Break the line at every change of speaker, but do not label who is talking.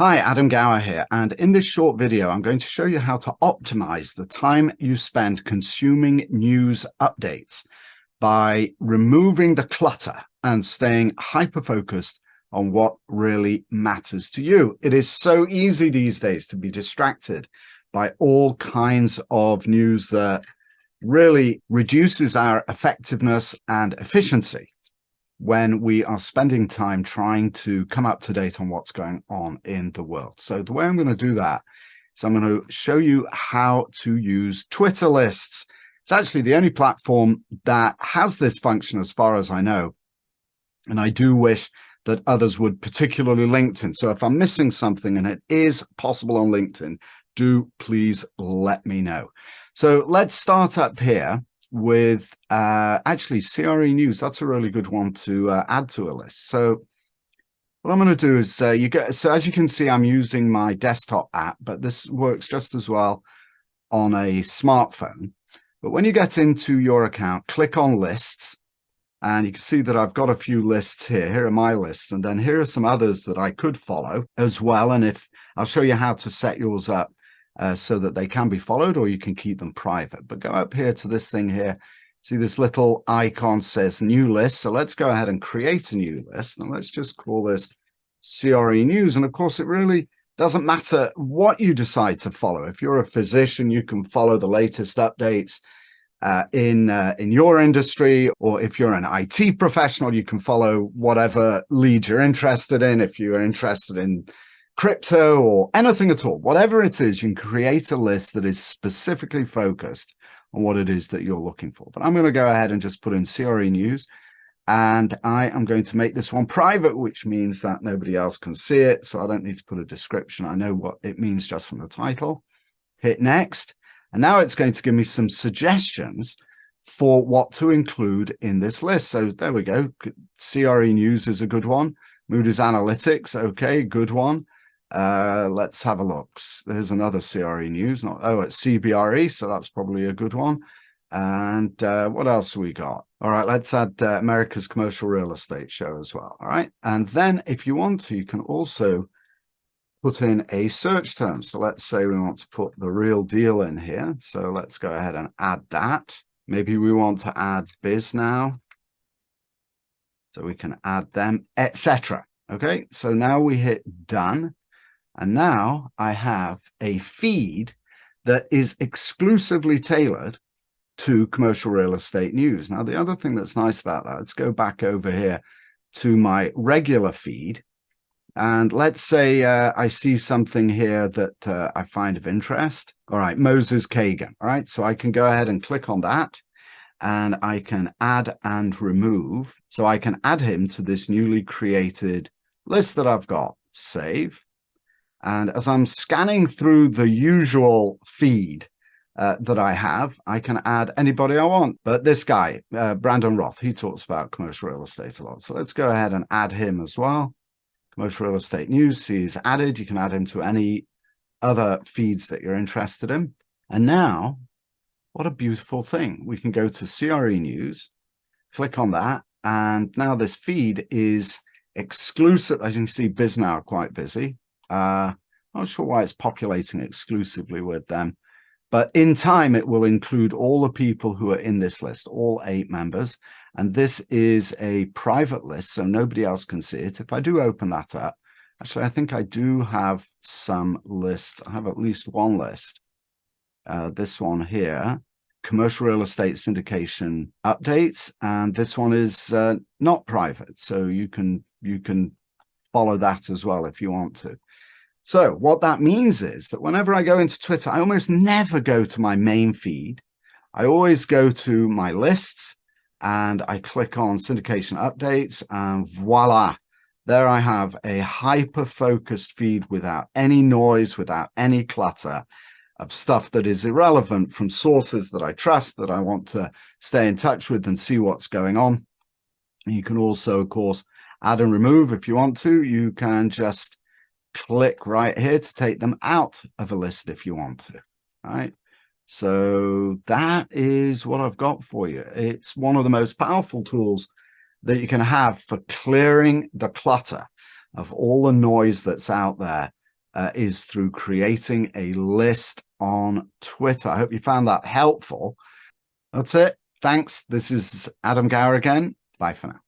Hi, Adam Gower here, and in this short video, I'm going to show you how to optimize the time you spend consuming news updates by removing the clutter and staying hyper-focused on what really matters to you. It is so easy these days to be distracted by all kinds of news that really reduces our effectiveness and efficiency when we are spending time trying to come up to date on what's going on in the world. So the way I'm going to do that is I'm going to show you how to use Twitter lists. It's actually the only platform that has this function as far as I know. And I do wish that others would, particularly LinkedIn. So if I'm missing something, and it is possible on LinkedIn, do please let me know. So let's start up here with actually CRE News. That's a really good one to add to a list. So what I'm going to do is so as you can see, I'm using my desktop app, but this works just as well on a smartphone. But when you get into your account, click on lists, and you can see that I've got a few lists here. Here are my lists, and then here are some others that I could follow as well. And if I'll show you how to set yours up so that they can be followed, or you can keep them private. But go up here to this thing here. See this little icon says new list. So let's go ahead and create a new list. And let's just call this CRE News. And of course, it really doesn't matter what you decide to follow. If you're a physician, you can follow the latest updates in your industry, or if you're an IT professional, you can follow whatever lead you're interested in. If you're interested in crypto or anything at all, whatever it is, you can create a list that is specifically focused on what it is that you're looking for. But I'm going to go ahead and just put in CRE News, and I am going to make this one private, which means that nobody else can see it. So I don't need to put a description. I know what it means just from the title. Hit next. And now it's going to give me some suggestions for what to include in this list. So there we go. CRE News is a good one. Moody's Analytics, okay, good one. Let's have a look. There's another CRE News. It's CBRE, so that's probably a good one. And what else we got? All right, let's add America's Commercial Real Estate Show as well. All right, and then if you want to, you can also put in a search term. So let's say we want to put the real deal in here. So let's go ahead and add that. Maybe we want to add biz now, so we can add them, etc. Okay, so now we hit done. And now I have a feed that is exclusively tailored to commercial real estate news. Now, the other thing that's nice about that, let's go back over here to my regular feed. And let's say I see something here that I find of interest. All right, Moses Kagan. All right, so I can go ahead and click on that, and I can add and remove. So I can add him to this newly created list that I've got. Save. And as I'm scanning through the usual feed that I have, I can add anybody I want. But this guy, Brandon Roth, he talks about commercial real estate a lot. So let's go ahead and add him as well. Commercial real estate news, he's added. You can add him to any other feeds that you're interested in. And now, what a beautiful thing. We can go to CRE News, click on that. And now this feed is exclusive. As you can see, Biz Now are quite busy. Not sure why it's populating exclusively with them, but in time it will include all the people who are in this list, all 8 members. And this is a private list, so nobody else can see it. If I do open that up, actually, I think I do have some lists. I have at least one list. This one here, commercial real estate syndication updates, and this one is not private, so you can follow that as well if you want to. So what that means is that whenever I go into Twitter, I almost never go to my main feed. I always go to my lists, and I click on syndication updates, and voila, there I have a hyper-focused feed without any noise, without any clutter, of stuff that is irrelevant from sources that I trust, that I want to stay in touch with and see what's going on. You can also, of course, add and remove if you want to. You can just click right here to take them out of a list if you want to. All right. So that is what I've got for you. It's one of the most powerful tools that you can have for clearing the clutter of all the noise that's out there is through creating a list on Twitter. I hope you found that helpful. That's it. Thanks. This is Adam Gower again. Bye for now.